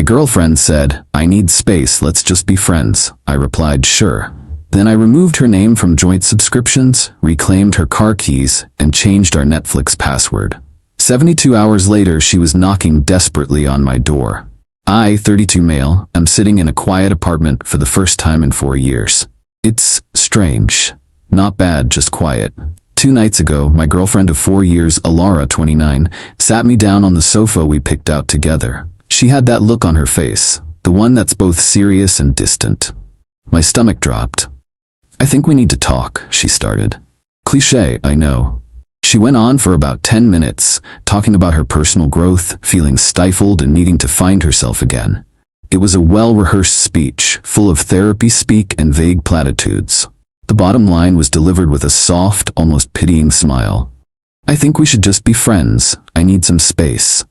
girlfriend said, "I need space, let's just be friends." I replied, "Sure." Then I removed her name from joint subscriptions, reclaimed her car keys, and changed our Netflix password. 72 hours later, she was knocking desperately on my door. I, 32 male, am sitting in a quiet apartment for the first time in 4 years. It's strange. Not bad, just quiet. 2 nights ago, my girlfriend of 4 years, Alara, 29, sat me down on the sofa we picked out together. She had that look on her face, the one that's both serious and distant. My stomach dropped. "I think we need to talk," she started. Cliché, I know. She went on for about 10 minutes, talking about her personal growth, feeling stifled and needing to find herself again. It was a well-rehearsed speech, full of therapy speak and vague platitudes. The bottom line was delivered with a soft, almost pitying smile. "I think we should just be friends. I need some space."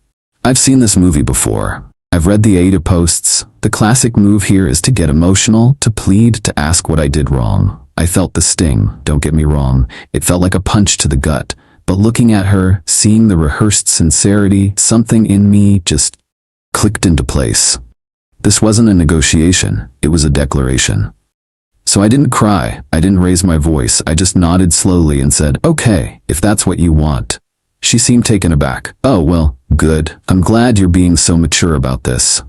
I've seen this movie before. I've read the Ada posts. The classic move here is to get emotional, to plead, to ask what I did wrong. I felt the sting, don't get me wrong. It felt like a punch to the gut. But looking at her, seeing the rehearsed sincerity, something in me just clicked into place. This wasn't a negotiation, it was a declaration. So I didn't cry, I didn't raise my voice, I just nodded slowly and said, "Okay, if that's what you want." She seemed taken aback. "Oh, well, good. I'm glad you're being so mature about this."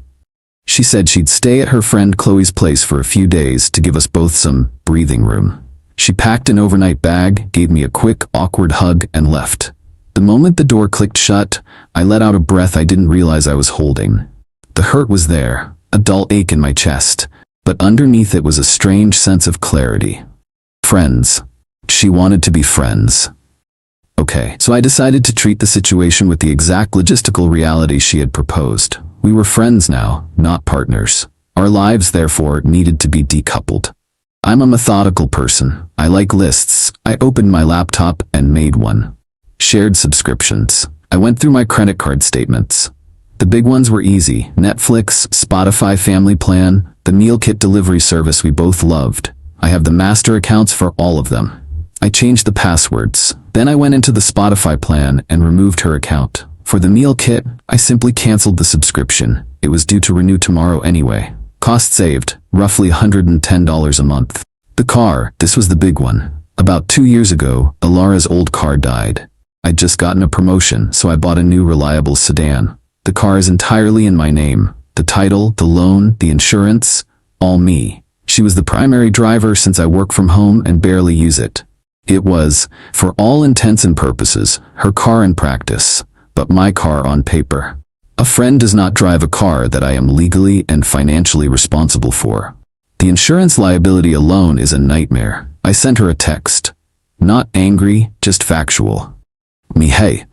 She said she'd stay at her friend Chloe's place for a few days to give us both some breathing room. She packed an overnight bag, gave me a quick, awkward hug, and left. The moment the door clicked shut, I let out a breath I didn't realize I was holding. The hurt was there, a dull ache in my chest, but underneath it was a strange sense of clarity. Friends. She wanted to be friends. Okay, so I decided to treat the situation with the exact logistical reality she had proposed. We were friends now, not partners. Our lives, therefore, needed to be decoupled. I'm a methodical person. I like lists. I opened my laptop and made one. Shared subscriptions. I went through my credit card statements. The big ones were easy. Netflix, Spotify Family Plan, the meal kit delivery service we both loved. I have the master accounts for all of them. I changed the passwords. Then I went into the Spotify plan and removed her account. For the meal kit, I simply canceled the subscription. It was due to renew tomorrow anyway. Cost saved, roughly $110 a month. The car, this was the big one. About 2 years ago, Alara's old car died. I'd just gotten a promotion, so I bought a new reliable sedan. The car is entirely in my name. The title, the loan, the insurance, all me. She was the primary driver since I work from home and barely use it. It was, for all intents and purposes, her car in practice, but my car on paper. A friend does not drive a car that I am legally and financially responsible for. The insurance liability alone is a nightmare. I sent her a text. Not angry, just factual. Hey,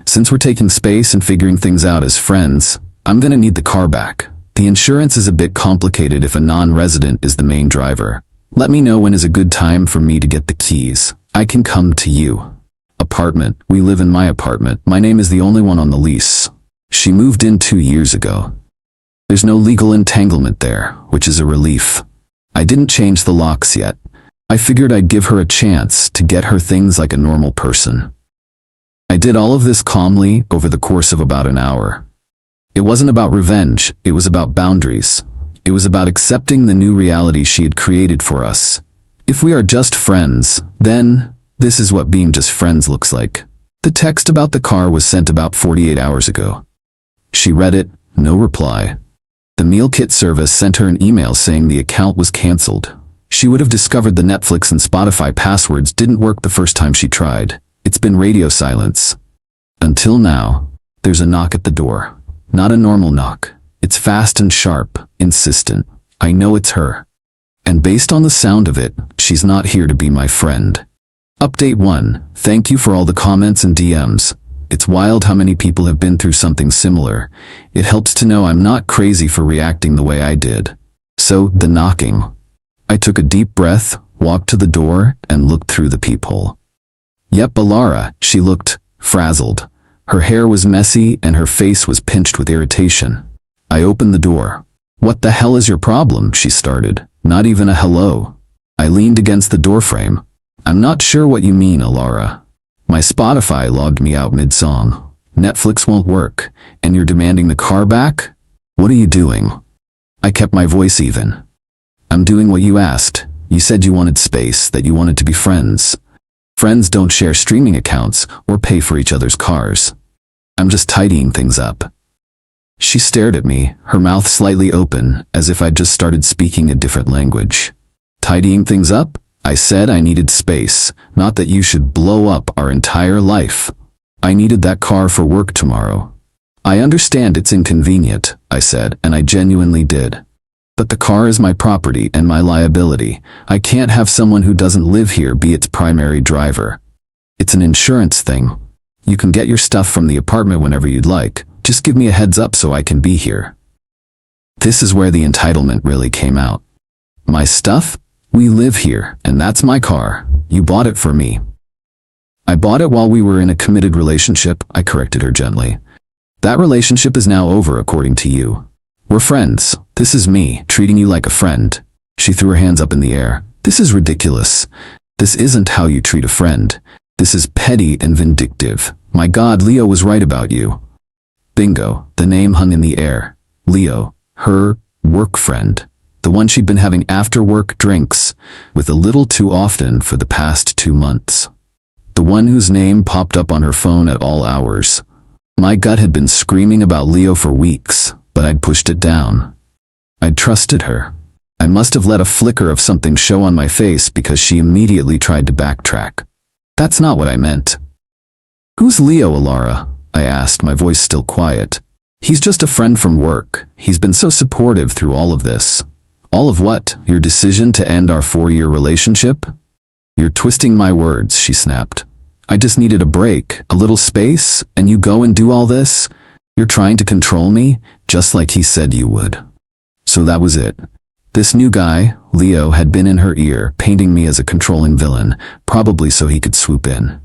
since we're taking space and figuring things out as friends, I'm gonna need the car back. The insurance is a bit complicated if a non-resident is the main driver. Let me know when is a good time for me to get the keys. I can come to you. Apartment. We live in my apartment. My name is the only one on the lease. She moved in 2 years ago. There's no legal entanglement there, which is a relief. I didn't change the locks yet. I figured I'd give her a chance to get her things like a normal person. I did all of this calmly over the course of about an hour. It wasn't about revenge, it was about boundaries. It was about accepting the new reality she had created for us. If we are just friends, then this is what being just friends looks like. The text about the car was sent about 48 hours ago. She read it, no reply. The meal kit service sent her an email saying the account was canceled. She would have discovered the Netflix and Spotify passwords didn't work the first time she tried. It's been radio silence. Until now, there's a knock at the door. Not a normal knock. It's fast and sharp, insistent. I know it's her. And based on the sound of it, she's not here to be my friend. Update 1. Thank you for all the comments and DMs. It's wild how many people have been through something similar. It helps to know I'm not crazy for reacting the way I did. So, the knocking. I took a deep breath, walked to the door, and looked through the peephole. Yep, Alara, she looked frazzled. Her hair was messy and her face was pinched with irritation. I opened the door. "What the hell is your problem?" she started. Not even a hello. I leaned against the doorframe. "I'm not sure what you mean, Alara. My Spotify logged me out mid-song. Netflix won't work, and you're demanding the car back? What are you doing? I kept my voice even. I'm doing what you asked. You said you wanted space, that you wanted to be friends. Friends don't share streaming accounts or pay for each other's cars. I'm just tidying things up. She stared at me, her mouth slightly open, as if I'd just started speaking a different language. Tidying things up? I said I needed space, not that you should blow up our entire life. I needed that car for work tomorrow. I understand it's inconvenient, I said, and I genuinely did. But the car is my property and my liability. I can't have someone who doesn't live here be its primary driver. It's an insurance thing. You can get your stuff from the apartment whenever you'd like. Just give me a heads up so I can be here. This is where the entitlement really came out. My stuff? We live here, and that's my car. You bought it for me. I bought it while we were in a committed relationship, I corrected her gently. That relationship is now over, according to you. We're friends. This is me, treating you like a friend. She threw her hands up in the air. This is ridiculous. This isn't how you treat a friend. This is petty and vindictive. My God, Leo was right about you. Bingo, the name hung in the air. Leo, her work friend. The one she'd been having after-work drinks with a little too often for the past 2 months. The one whose name popped up on her phone at all hours. My gut had been screaming about Leo for weeks, but I'd pushed it down. I'd trusted her. I must have let a flicker of something show on my face because she immediately tried to backtrack. That's not what I meant. Who's Leo, Alara? I asked, my voice still quiet. He's just a friend from work. He's been so supportive through all of this. All of what? Your decision to end our 4-year relationship? You're twisting my words, she snapped. I just needed a break, a little space, and you go and do all this? You're trying to control me, just like he said you would. So that was it. This new guy, Leo, had been in her ear, painting me as a controlling villain, probably so he could swoop in.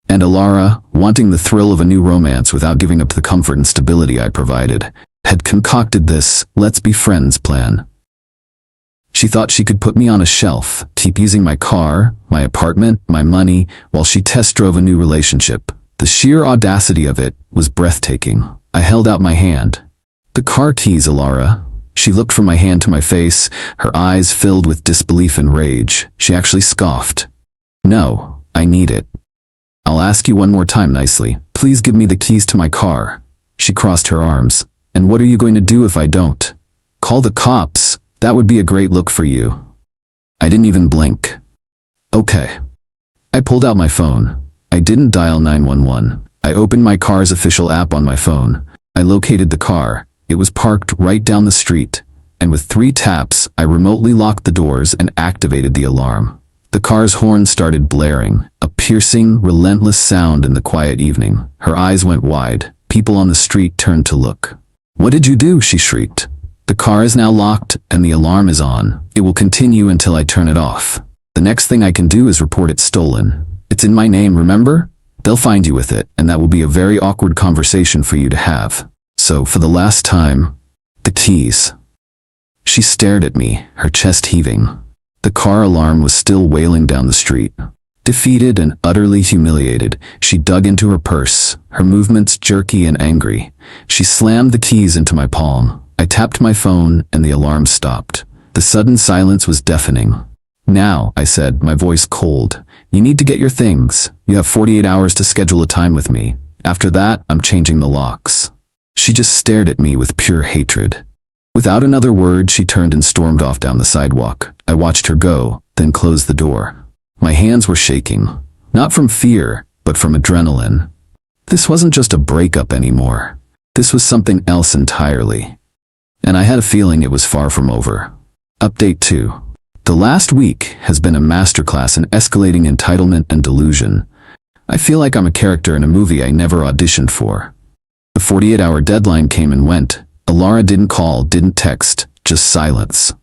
And Alara, wanting the thrill of a new romance without giving up the comfort and stability I provided, had concocted this let's be friends plan. She thought she could put me on a shelf, keep using my car, my apartment, my money, while she test drove a new relationship. The sheer audacity of it was breathtaking. I held out my hand. The car keys, Alara. She looked from my hand to my face, her eyes filled with disbelief and rage. She actually scoffed. No, I need it. I'll ask you one more time nicely. Please give me the keys to my car. She crossed her arms. And what are you going to do if I don't? Call the cops. That would be a great look for you. I didn't even blink. Okay. I pulled out my phone. I didn't dial 911. I opened my car's official app on my phone. I located the car. It was parked right down the street. And with 3 taps, I remotely locked the doors and activated the alarm. The car's horn started blaring, a piercing, relentless sound in the quiet evening. Her eyes went wide. People on the street turned to look. What did you do? She shrieked. The car is now locked and the alarm is on. It will continue until I turn it off. The next thing I can do is report it stolen. It's in my name, remember? They'll find you with it, and that will be a very awkward conversation for you to have. So, for the last time, the keys. She stared at me, her chest heaving. The car alarm was still wailing down the street. Defeated and utterly humiliated, she dug into her purse, her movements jerky and angry. She slammed the keys into my palm. I tapped my phone and the alarm stopped. The sudden silence was deafening. Now, I said, my voice cold, you need to get your things. You have 48 hours to schedule a time with me. After that, I'm changing the locks. She just stared at me with pure hatred. Without another word, she turned and stormed off down the sidewalk. I watched her go, then closed the door. My hands were shaking, not from fear, but from adrenaline. This wasn't just a breakup anymore. This was something else entirely. And I had a feeling it was far from over. Update 2. The last week has been a masterclass in escalating entitlement and delusion. I feel like I'm a character in a movie I never auditioned for. The 48-hour deadline came and went. Alara didn't call, didn't text, just silence.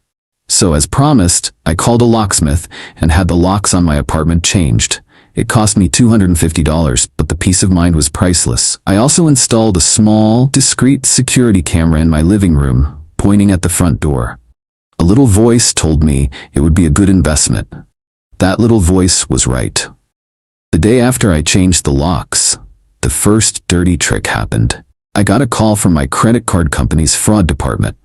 So as promised, I called a locksmith and had the locks on my apartment changed. It cost me $250, but the peace of mind was priceless. I also installed a small, discreet security camera in my living room, pointing at the front door. A little voice told me it would be a good investment. That little voice was right. The day after I changed the locks, the first dirty trick happened. I got a call from my credit card company's fraud department.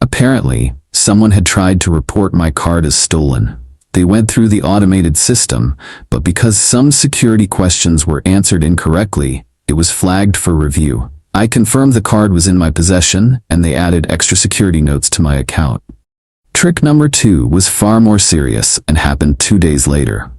Apparently, someone had tried to report my card as stolen. They went through the automated system, but because some security questions were answered incorrectly, it was flagged for review. I confirmed the card was in my possession, and they added extra security notes to my account. Trick number 2 was far more serious and happened 2 days later.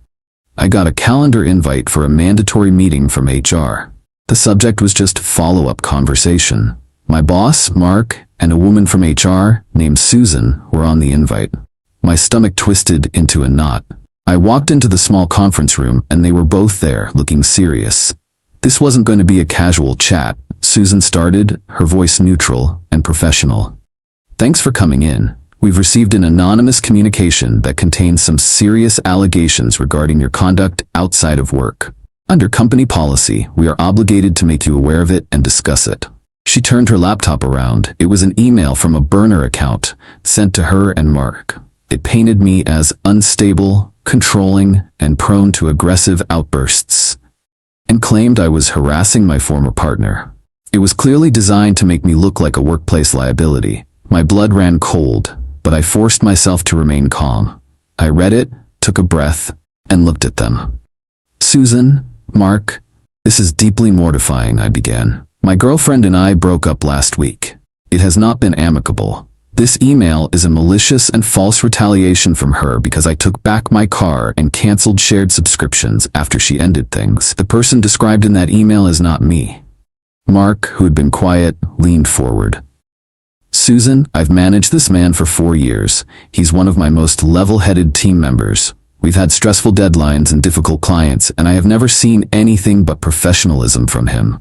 I got a calendar invite for a mandatory meeting from HR. The subject was just follow-up conversation. My boss, Mark, and a woman from HR, named Susan, were on the invite. My stomach twisted into a knot. I walked into the small conference room and they were both there, looking serious. This wasn't going to be a casual chat. Susan started, her voice neutral and professional. "Thanks for coming in. We've received an anonymous communication that contains some serious allegations regarding your conduct outside of work. Under company policy, we are obligated to make you aware of it and discuss it." She turned her laptop around. It was an email from a burner account sent to her and Mark. It painted me as unstable, controlling, and prone to aggressive outbursts, and claimed I was harassing my former partner. It was clearly designed to make me look like a workplace liability. My blood ran cold, but I forced myself to remain calm. I read it, took a breath, and looked at them. "Susan, Mark, this is deeply mortifying," I began. "My girlfriend and I broke up last week. It has not been amicable. This email is a malicious and false retaliation from her because I took back my car and canceled shared subscriptions after she ended things. The person described in that email is not me." Mark, who had been quiet, leaned forward. "Susan, I've managed this man for 4 years. He's one of my most level-headed team members. We've had stressful deadlines and difficult clients, and I have never seen anything but professionalism from him.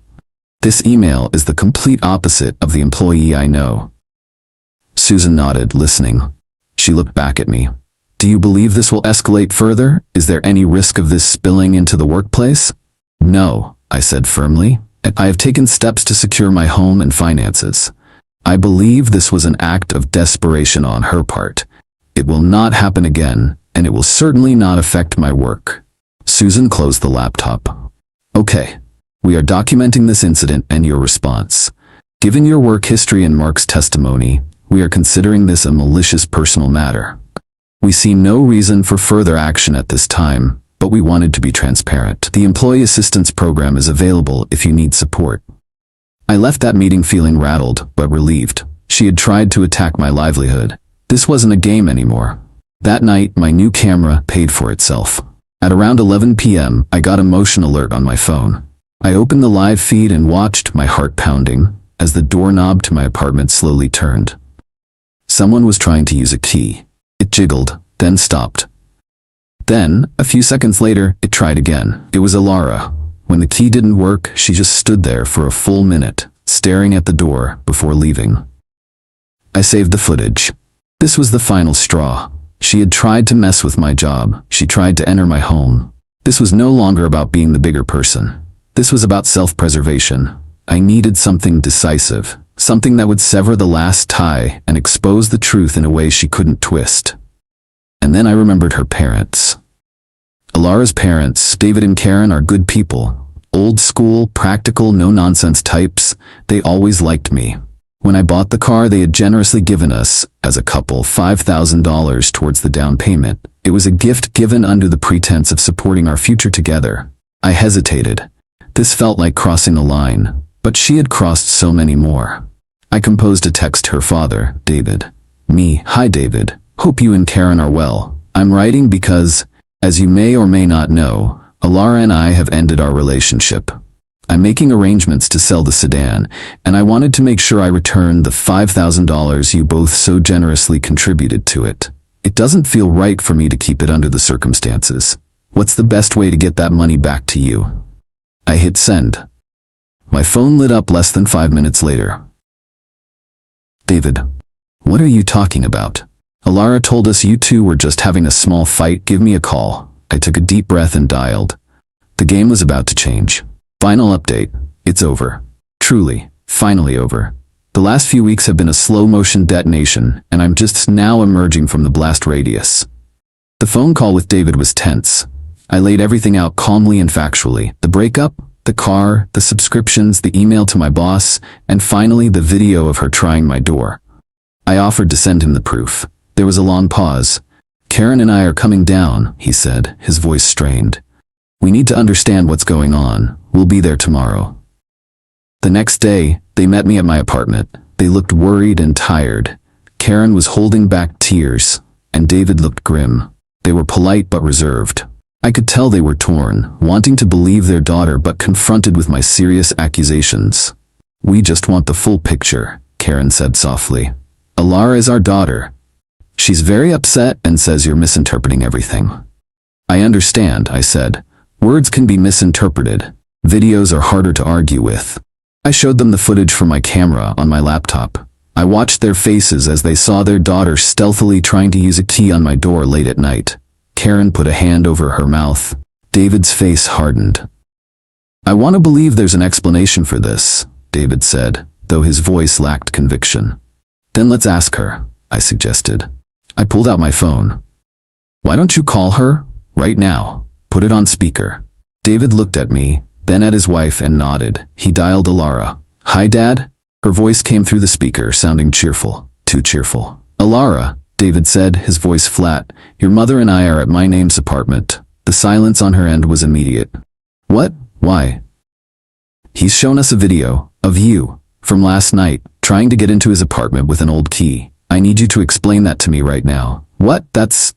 This email is the complete opposite of the employee I know." Susan nodded, listening. She looked back at me. "Do you believe this will escalate further? Is there any risk of this spilling into the workplace?" "No," I said firmly. "I have taken steps to secure my home and finances. I believe this was an act of desperation on her part. It will not happen again, and it will certainly not affect my work." Susan closed the laptop. "Okay. We are documenting this incident and your response. Given your work history and Mark's testimony, we are considering this a malicious personal matter. We see no reason for further action at this time, but we wanted to be transparent. The Employee Assistance Program is available if you need support." I left that meeting feeling rattled, but relieved. She had tried to attack my livelihood. This wasn't a game anymore. That night, my new camera paid for itself. At around 11 p.m., I got a motion alert on my phone. I opened the live feed and watched, my heart pounding, as the doorknob to my apartment slowly turned. Someone was trying to use a key. It jiggled, then stopped. Then, a few seconds later, it tried again. It was Alara. When the key didn't work, she just stood there for a full minute, staring at the door before leaving. I saved the footage. This was the final straw. She had tried to mess with my job. She tried to enter my home. This was no longer about being the bigger person. This was about self-preservation. I needed something decisive, something that would sever the last tie and expose the truth in a way she couldn't twist. And then I remembered her parents. Alara's parents, David and Karen, are good people. Old school, practical, no-nonsense types. They always liked me. When I bought the car, they had generously given us, as a couple, $5,000 towards the down payment. It was a gift given under the pretense of supporting our future together. I hesitated. This felt like crossing the line, but she had crossed so many more. I composed a text to her father, David. Me, "Hi David, hope you and Karen are well. I'm writing because, as you may or may not know, Alara and I have ended our relationship. I'm making arrangements to sell the sedan, and I wanted to make sure I returned the $5,000 you both so generously contributed to it. It doesn't feel right for me to keep it under the circumstances. What's the best way to get that money back to you?" I hit send. My phone lit up less than 5 minutes later. "David, what are you talking about? Alara told us you two were just having a small fight. Give me a call." I took a deep breath and dialed. The game was about to change. Final update. It's over. Truly, finally over. The last few weeks have been a slow-motion detonation, and I'm just now emerging from the blast radius. The phone call with David was tense. I laid everything out calmly and factually. The breakup, The car, the subscriptions, the email to my boss, and finally the video of her trying my door. I offered to send him the proof. There was a long pause. Karen and I are coming down, he said, his voice strained. We need to understand what's going on. We'll be there tomorrow. The next day, they met me at my apartment. They looked worried and tired. Karen was holding back tears, and David looked grim. They were polite but reserved. I could tell they were torn, wanting to believe their daughter but confronted with my serious accusations. We just want the full picture, Karen said softly. Alara is our daughter. She's very upset and says you're misinterpreting everything. I understand, I said. Words can be misinterpreted. Videos are harder to argue with. I showed them the footage from my camera on my laptop. I watched their faces as they saw their daughter stealthily trying to use a key on my door late at night. Karen put a hand over her mouth. David's face hardened. I want to believe there's an explanation for this, David said, though his voice lacked conviction. Then let's ask her, I suggested. I pulled out my phone. Why don't you call her? Right now. Put it on speaker. David looked at me, then at his wife and nodded. He dialed Alara. Hi, Dad? Her voice came through the speaker, sounding cheerful. Too cheerful. Alara, David said, his voice flat. Your mother and I are at my name's apartment. The silence on her end was immediate. What? Why? He's shown us a video of you from last night, trying to get into his apartment with an old key. I need you to explain that to me right now. What? That's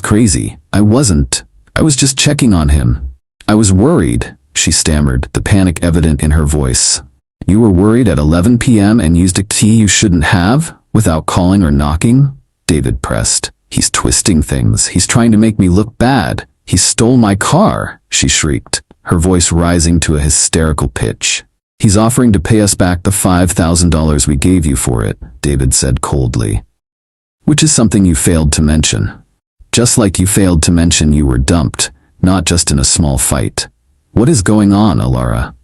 crazy. I was just checking on him. I was worried, she stammered, the panic evident in her voice. You were worried at 11 p.m. and used a key you shouldn't have, without calling or knocking? David pressed. He's twisting things. He's trying to make me look bad. He stole my car, she shrieked, her voice rising to a hysterical pitch. He's offering to pay us back the $5,000 we gave you for it, David said coldly. Which is something you failed to mention. Just like you failed to mention you were dumped, not just in a small fight. What is going on, Alara?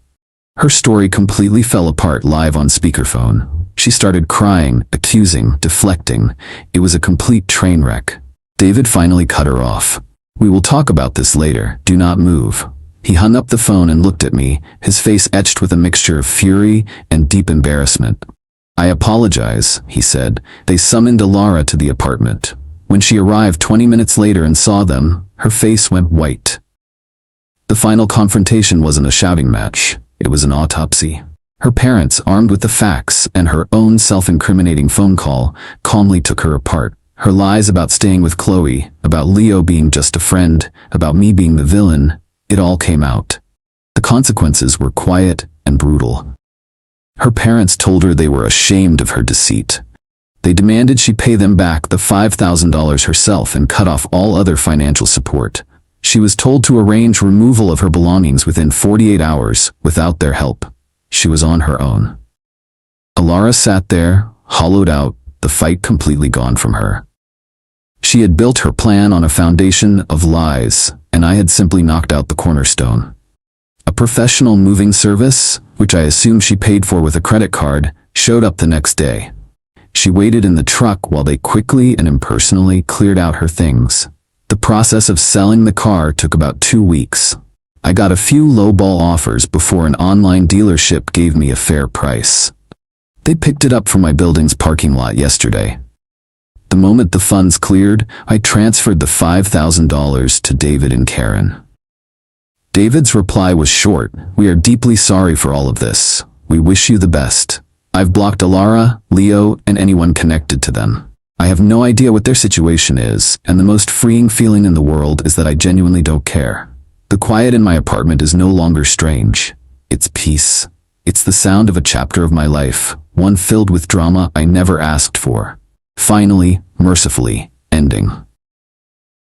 Her story completely fell apart live on speakerphone. She started crying, accusing, deflecting. It was a complete train wreck. David finally cut her off. We will talk about this later. Do not move. He hung up the phone and looked at me, his face etched with a mixture of fury and deep embarrassment. I apologize, he said. They summoned Alara to the apartment. When she arrived 20 minutes later and saw them, her face went white. The final confrontation wasn't a shouting match. It was an autopsy. Her parents, armed with the facts and her own self-incriminating phone call, calmly took her apart. Her lies about staying with Chloe, about Leo being just a friend, about me being the villain, it all came out. The consequences were quiet and brutal. Her parents told her they were ashamed of her deceit. They demanded she pay them back the $5,000 herself and cut off all other financial support. She was told to arrange removal of her belongings within 48 hours without their help. She was on her own. Alara sat there, hollowed out, the fight completely gone from her. She had built her plan on a foundation of lies, and I had simply knocked out the cornerstone. A professional moving service, which I assume she paid for with a credit card, showed up the next day. She waited in the truck while they quickly and impersonally cleared out her things. The process of selling the car took about 2 weeks. I got a few lowball offers before an online dealership gave me a fair price. They picked it up from my building's parking lot yesterday. The moment the funds cleared, I transferred the $5,000 to David and Karen. David's reply was short. We are deeply sorry for all of this. We wish you the best. I've blocked Alara, Leo, and anyone connected to them. I have no idea what their situation is, and the most freeing feeling in the world is that I genuinely don't care. The quiet in my apartment is no longer strange. It's peace. It's the sound of a chapter of my life, one filled with drama I never asked for. Finally, mercifully, ending.